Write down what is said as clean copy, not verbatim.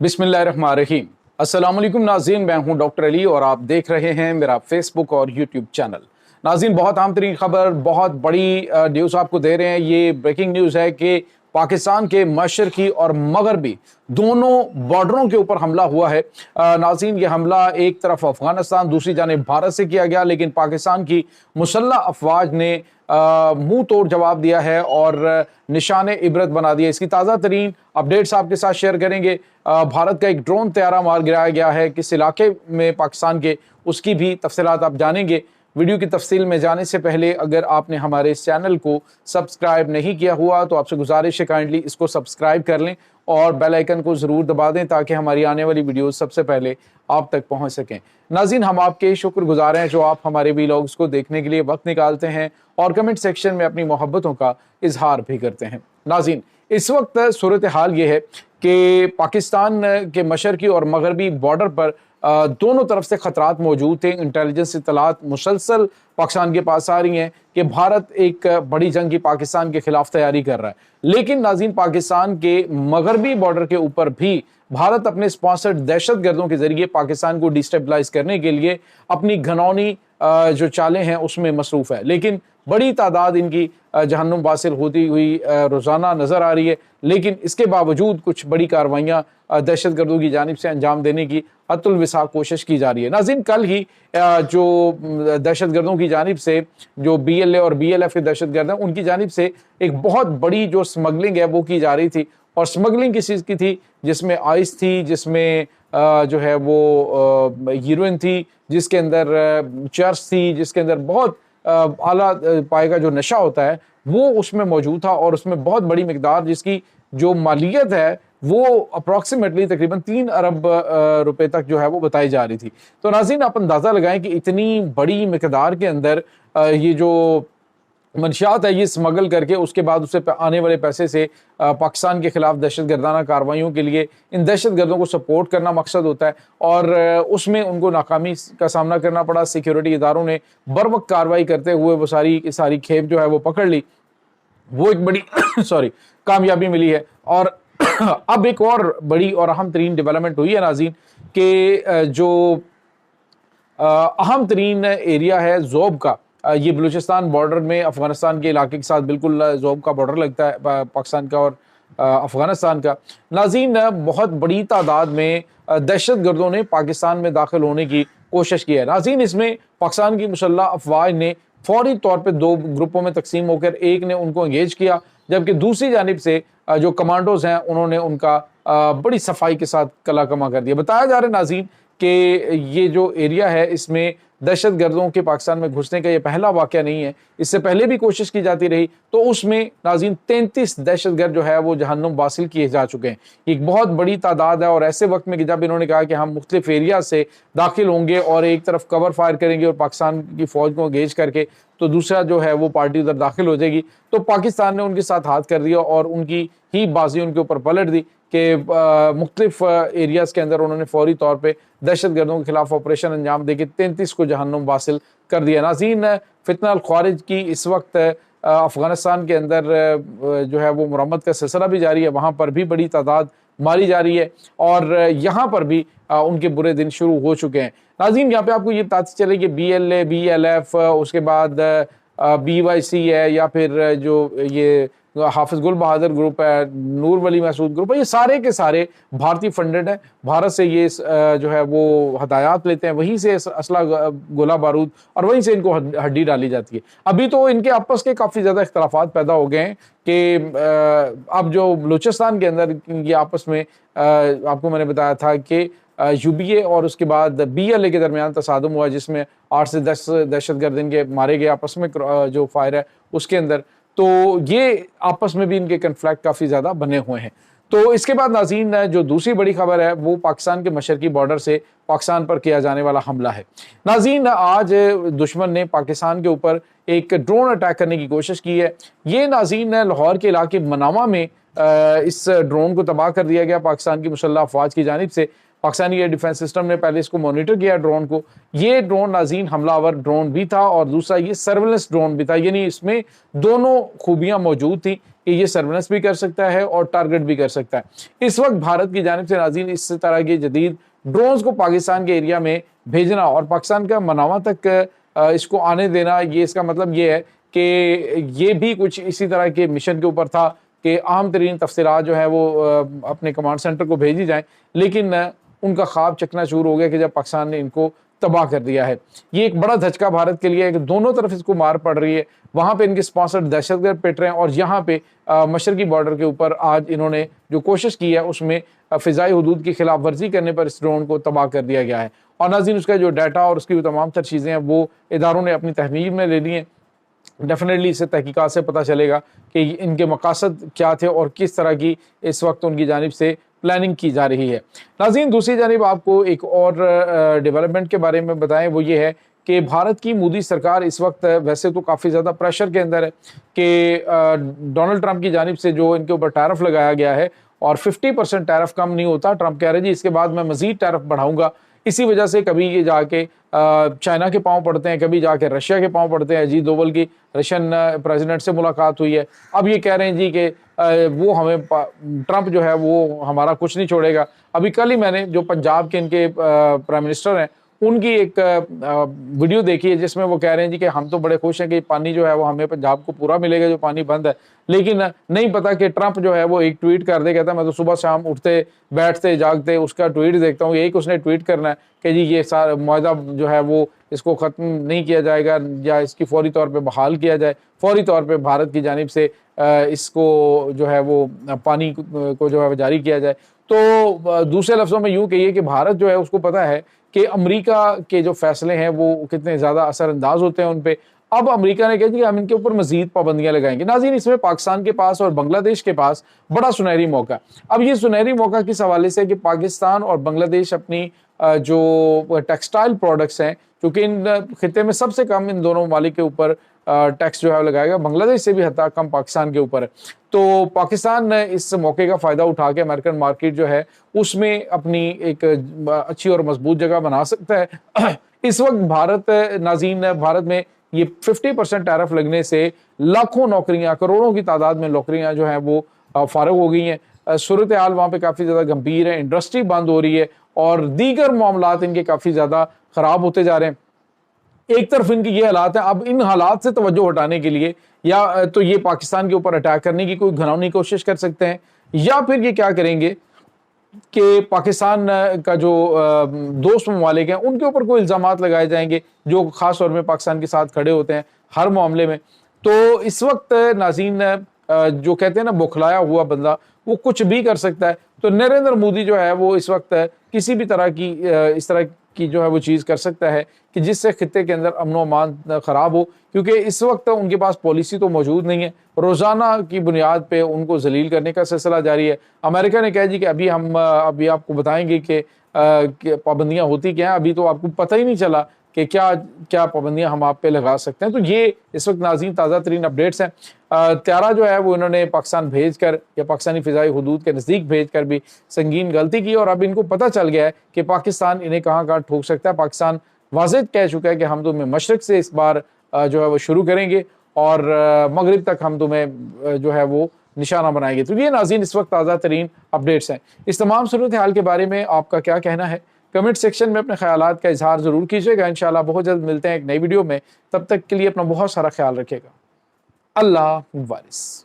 बिस्मिल्लाहिर्रहमानिर्रहीम। अस्सलाम वालेकुम नाज़रीन, मैं हूं डॉक्टर अली और आप देख रहे हैं मेरा फेसबुक और यूट्यूब चैनल। नाज़रीन, बहुत अहम तरीन खबर, बहुत बड़ी न्यूज़ आपको दे रहे हैं। ये ब्रेकिंग न्यूज़ है कि पाकिस्तान के मशरकी और मगरबी दोनों बॉर्डरों के ऊपर हमला हुआ है। नाज़रीन, ये हमला एक तरफ अफगानिस्तान, दूसरी जानिब भारत से किया गया, लेकिन पाकिस्तान की मुसल्लह अफवाज ने मुंह तोड़ जवाब दिया है और निशाने इबरत बना दिया। इसकी ताज़ा तरीन अपडेट्स आपके साथ शेयर करेंगे। भारत का एक ड्रोन तैयारा मार गिराया गया है किस इलाके में पाकिस्तान के, उसकी भी तफसीलात आप जानेंगे। वीडियो की तफसील में जाने से पहले अगर आपने हमारे इस चैनल को सब्सक्राइब नहीं किया हुआ तो आपसे गुजारिश है काइंडली इसको सब्सक्राइब कर लें और बेल आइकन को ज़रूर दबा दें ताकि हमारी आने वाली वीडियोस सबसे पहले आप तक पहुंच सकें। नाज़रीन, हम आपके शुक्रगुजार हैं जो आप हमारे वीलॉग्स को देखने के लिए वक्त निकालते हैं और कमेंट सेक्शन में अपनी मोहब्बतों का इजहार भी करते हैं। नाज़रीन, इस वक्त सूरत हाल ये है कि पाकिस्तान के मशरकी और मगरबी बॉर्डर पर दोनों तरफ से खतरात मौजूद थे। इंटेलिजेंस इत्तलात मुसलसल पाकिस्तान के पास आ रही हैं कि भारत एक बड़ी जंग की पाकिस्तान के खिलाफ तैयारी कर रहा है। लेकिन नाज़रीन, पाकिस्तान के मगरबी बॉर्डर के ऊपर भी भारत अपने स्पॉन्सर्ड दहशत गर्दों के जरिए पाकिस्तान को डिस्टेबलाइज करने के लिए अपनी घनौनी जो चालें हैं उसमें मसरूफ़ है। लेकिन बड़ी तादाद इनकी जहन्नुम वासिल होती हुई रोज़ाना नज़र आ रही है। लेकिन इसके बावजूद कुछ बड़ी कार्रवाइयाँ दहशत गर्दों की जानिब से अंजाम देने की अतुल विसाक कोशिश की जा रही है। नाज़रीन, कल ही जो दहशत गर्दों की जानिब से जो BLA और BLF के दहशत गर्द हैं उनकी जानिब से एक बहुत बड़ी जो स्मगलिंग है वो की जा रही थी। और स्मगलिंग किस चीज़ की थी? जिसमें आइस थी, जिसमें जो है वो हीरोइन थी, जिसके अंदर चर्च थी, जिसके अंदर बहुत आला पाए का जो नशा होता है वो उसमें मौजूद था और उसमें बहुत बड़ी मिकदार जिसकी जो मालियत है वो अप्रॉक्सीमेटली तकरीबन 3 अरब रुपए तक जो है वो बताई जा रही थी। तो नाज़रीन, आप अंदाज़ा लगाएं कि इतनी बड़ी मिकदार के अंदर ये जो मंशियात है ये स्मगल करके उसके बाद उससे आने वाले पैसे से पाकिस्तान के खिलाफ दहशत गर्दाना कार्रवाइयों के लिए इन दहशत गर्दों को सपोर्ट करना मकसद होता है और उसमें उनको नाकामी का सामना करना पड़ा। सिक्योरिटी इदारों ने बरवक्त कार्रवाई करते हुए वो सारी खेप जो है वो पकड़ ली। वो एक बड़ी कामयाबी मिली है। और अब एक और बड़ी और अहम तरीन डेवलपमेंट हुई है नाज़रीन कि जो अहम तरीन एरिया है ज़ोब का, ये बलूचिस्तान बॉर्डर में अफगानिस्तान के इलाके के साथ बिल्कुल ज़ोब का बॉर्डर लगता है पाकिस्तान का और अफगानिस्तान का। नाज़रीन, बहुत बड़ी तादाद में दहशत गर्दों ने पाकिस्तान में दाखिल होने की कोशिश की है। नाज़रीन, इसमें पाकिस्तान की मुसल्लह अफवाज ने फौरी तौर पर 2 ग्रुपों में तकसीम होकर एक ने उनको एंगेज किया, जबकि दूसरी जानिब से जो कमांडोज हैं उन्होंने उनका बड़ी सफाई के साथ कला कमा कर दिया। बताया जा रहा है नाज़रीन कि ये जो एरिया है इसमें दहशत गर्दों के पाकिस्तान में घुसने का ये पहला वाक़या नहीं है, इससे पहले भी कोशिश की जाती रही। तो उसमें नाज़रीन 33 दहशत गर्द जो है वो जहन्नुम वासिल किए जा चुके हैं। एक बहुत बड़ी तादाद है और ऐसे वक्त में कि जब इन्होंने कहा कि हम मुख्तलिफ एरिया से दाखिल होंगे और एक तरफ कवर फायर करेंगे और पाकिस्तान की फ़ौज को एंगेज करके तो दूसरा जो है वो पार्टी उधर दाखिल हो जाएगी, तो पाकिस्तान ने उनके साथ हाथ कर दिया और उनकी ही बाजी उनके ऊपर पलट दी कि मुख्तलिफ एरियाज़ के अंदर उन्होंने फौरी तौर पर दहशत गर्दों के खिलाफ ऑपरेशन अंजाम दे के 33 को जहन्नुम वासिल कर दिया। नाज़रीन, फितना अल ख्वारिज की इस वक्त अफ़गानिस्तान के अंदर जो है वो मुरम्मत का सिलसिला भी जारी है, वहाँ पर भी बड़ी तादाद मारी जा रही है और यहाँ पर भी उनके बुरे दिन शुरू हो चुके हैं। नाज़रीन, यहाँ पे आपको ये बताते चले कि BLA BLF उसके बाद BYC है या फिर जो ये हाफिज गुल बहादुर ग्रुप है, नूर वली महसूद ग्रुप है, ये सारे के सारे भारतीय फंडेड हैं। भारत से ये जो है वो हदायत लेते हैं, वहीं से असला गोला बारूद और वहीं से इनको हड्डी डाली जाती है। अभी तो इनके आपस के काफ़ी ज़्यादा इख्तलाफात पैदा हो गए हैं कि अब जो बलूचिस्तान के अंदर ये आपस में आपको मैंने बताया था कि UBA और उसके बाद BLA के दरमियान तसादुम हुआ जिसमें 8 से 10 दहशत गर्द इनके मारे गए आपस में जो फायर है उसके अंदर। तो ये आपस में भी इनके कन्फ्लिक्ट काफ़ी ज़्यादा बने हुए हैं। तो इसके बाद नाज़रीन, जो दूसरी बड़ी खबर है वो पाकिस्तान के मशरकी बॉर्डर से पाकिस्तान पर किया जाने वाला हमला है। नाज़रीन, आज दुश्मन ने पाकिस्तान के ऊपर एक ड्रोन अटैक करने की कोशिश की है। ये नाज़रीन लाहौर के इलाके मनामा में इस ड्रोन को तबाह कर दिया गया पाकिस्तान की मुसल्लह अफवाज की जानिब से। पाकिस्तानी एयर डिफेंस सिस्टम ने पहले इसको मॉनिटर किया ड्रोन को। ये ड्रोन नाज़रीन हमलावर ड्रोन भी था और दूसरा ये सर्वेलेंस ड्रोन भी था, यानी इसमें दोनों खूबियां मौजूद थी कि ये सर्वेलेंस भी कर सकता है और टारगेट भी कर सकता है। इस वक्त भारत की जानिब से नाज़रीन इस तरह के जदीद ड्रोन्स को पाकिस्तान के एरिया में भेजना और पाकिस्तान का मनावा तक इसको आने देना, ये इसका मतलब ये है कि ये भी कुछ इसी तरह के मिशन के ऊपर था कि अहम तरीन तफसीलात जो है वो अपने कमांड सेंटर को भेजी जाएं, लेकिन उनका ख्वाब चकनाचूर हो गया कि जब पाकिस्तान ने इनको तबाह कर दिया है। ये एक बड़ा धचका भारत के लिए है कि दोनों तरफ इसको मार पड़ रही है। वहाँ पे इनके स्पॉन्सर्ड दहशतगर्द पिट रहे हैं और यहाँ पे मशरकी बॉर्डर के ऊपर आज इन्होंने जो कोशिश की है उसमें फ़िज़ाई हुदूद की खिलाफ वर्जी करने पर इस ड्रोन को तबाह कर दिया गया है। और नाज़रीन उसका जो डाटा और उसकी तमाम तर चीज़ें हैं वो इदारों ने अपनी तहमील में ले ली हैं। डेफिनेटली इससे तहकीकात से पता चलेगा कि इनके मकासद क्या थे और किस तरह की इस वक्त उनकी जानिब से प्लानिंग की जा रही है। नाज़रीन दूसरी जानिब आपको एक और डेवलपमेंट के बारे में बताएं, वो ये है कि भारत की मोदी सरकार इस वक्त वैसे तो काफ़ी ज़्यादा प्रेशर के अंदर है कि डोनाल्ड ट्रंप की जानिब से जो इनके ऊपर टैरिफ लगाया गया है और 50% टैरिफ कम नहीं होता। ट्रंप कह रहे जी इसके बाद मैं मज़ीद टैरिफ बढ़ाऊंगा। इसी वजह से कभी ये जाके चाइना के पांव पड़ते हैं, कभी जाके रशिया के पांव पड़ते हैं। अजीत डोवल की रशियन प्रेसिडेंट से मुलाकात हुई है। अब ये कह रहे हैं जी कि वो हमें ट्रंप जो है वो हमारा कुछ नहीं छोड़ेगा। अभी कल ही मैंने जो पंजाब के इनके प्राइम मिनिस्टर हैं उनकी एक वीडियो देखी है जिसमें वो कह रहे हैं जी कि हम तो बड़े खुश हैं कि पानी जो है वो हमें पंजाब को पूरा मिलेगा जो पानी बंद है, लेकिन नहीं पता कि ट्रंप जो है वो एक ट्वीट कर दे, कहता है मैं तो सुबह शाम उठते बैठते जागते उसका ट्वीट देखता हूँ, यही उसने ट्वीट करना है कि जी ये सारा मुआहदा जो है वो इसको ख़त्म नहीं किया जाएगा या इसकी फौरी तौर पर बहाल किया जाए, फौरी तौर पर भारत की जानिब से इसको जो है वो पानी को जो है जारी किया जाए। तो दूसरे लफ्ज़ों में यूँ कहिए कि भारत जो है उसको पता है कि अमेरिका के जो फैसले हैं वो कितने ज़्यादा असरअंदाज होते हैं उन पे। अब अमेरिका ने कहा कि हम इनके ऊपर मज़ीद पाबंदियां लगाएंगे। नाज़रीन इसमें पाकिस्तान के पास और बांग्लादेश के पास बड़ा सुनहरी मौका। अब ये सुनहरी मौका किस हवाले से कि पाकिस्तान और बांग्लादेश अपनी जो टेक्सटाइल प्रोडक्ट्स हैं, क्योंकि इन खिते में सबसे कम इन दोनों ममालिक के ऊपर टैक्स जो है लगाएगा, बांग्लादेश से भी हद तक कम पाकिस्तान के ऊपर है। तो पाकिस्तान ने इस मौके का फ़ायदा उठा के अमेरिकन मार्केट जो है उसमें अपनी एक अच्छी और मजबूत जगह बना सकता है। इस वक्त भारत नाज़रीन भारत में ये 50% टैरिफ लगने से लाखों नौकरियां, करोड़ों की तादाद में नौकरियां जो हैं वो फारग हो गई हैं। सूरत हाल वहाँ पे काफ़ी ज़्यादा गंभीर है, इंडस्ट्री बंद हो रही है और दीगर मामलात इनके काफ़ी ज़्यादा ख़राब होते जा रहे हैं। एक तरफ इनकी ये हालात है, अब इन हालात से तवज्जो हटाने के लिए या तो ये पाकिस्तान के ऊपर अटैक करने की कोई घिनौनी कोशिश कर सकते हैं या फिर ये क्या करेंगे कि पाकिस्तान का जो दोस्त ममालिक हैं उनके ऊपर कोई इल्ज़ामात लगाए जाएंगे जो ख़ास तौर में पाकिस्तान के साथ खड़े होते हैं हर मामले में। तो इस वक्त नाज़रीन जो कहते हैं ना बौखलाया हुआ बंदा वो कुछ भी कर सकता है। तो नरेंद्र मोदी जो है वो इस वक्त किसी भी तरह की इस तरह की जो है वो चीज़ कर सकता है कि जिससे खित्ते के अंदर अमन व अमान ख़राब हो, क्योंकि इस वक्त उनके पास पॉलिसी तो मौजूद नहीं है। रोज़ाना की बुनियाद पे उनको जलील करने का सिलसिला जारी है। अमेरिका ने कहा जी कि अभी हम अभी आपको बताएंगे कि पाबंदियाँ होती क्या हैं, अभी तो आपको पता ही नहीं चला कि क्या क्या पाबंदियाँ हम आप पे लगा सकते हैं। तो ये इस वक्त नाज़रीन ताज़ा तरीन अपडेट्स हैं। त्यारा जो है वो इन्होंने पाकिस्तान भेज कर या पाकिस्तानी फ़िज़ाई हुदूद के नज़दीक भेज कर भी संगीन गलती की और अब इनको पता चल गया है कि पाकिस्तान इन्हें कहाँ कहाँ ठोक सकता है। पाकिस्तान वाज़ेह कह चुका है कि हम तुम्हें मशरक़ से इस बार जो है वो शुरू करेंगे और मगरिब तक हम तुम्हें जो है वो निशाना बनाएंगे। तो ये नाज़रीन इस वक्त ताज़ा तरीन अपडेट्स हैं। इस तमाम सूरत हाल के बारे में आपका क्या कहना है? कमेंट सेक्शन में अपने ख्यालात का इजहार ज़रूर कीजिएगा। इंशाअल्लाह बहुत जल्द मिलते हैं एक नई वीडियो में। तब तक के लिए अपना बहुत सारा ख्याल रखिएगा। अल्लाह वारिस।